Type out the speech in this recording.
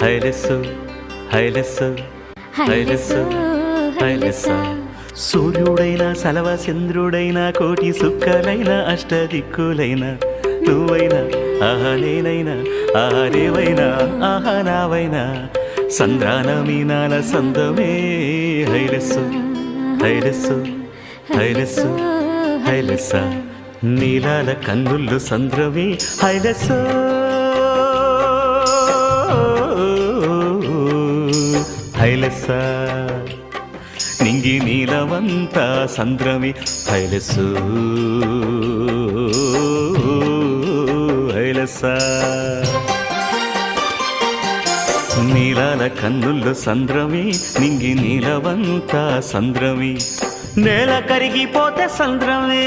హైలెస్సు హైలెస్సు హైలెస్సు హైలెస్స. సూర్యుడైనా సలవ చంద్రుడైనా కోటి సుక్కలైన అష్టదిక్కులైన నువ్వైనా ఆహా నేనైనా ఆహా రేవైనా ఆహా నావైనా సంద్రాన మీనాల సందమే హైలెస్సు హైలెస్సు హైలెస్సు హైలెస్స. నీలాల కన్నుళ్ళు సంద్రమే హైలెస్సు హైలెస్స. నింగి నీలవంత సంద్రమి హైలెస్సు హైలెస్స. నీలాల కన్నుల్లో సంద్రమి నింగి నీలవంత సంద్రమి నేల కరిగిపోతే సంద్రమే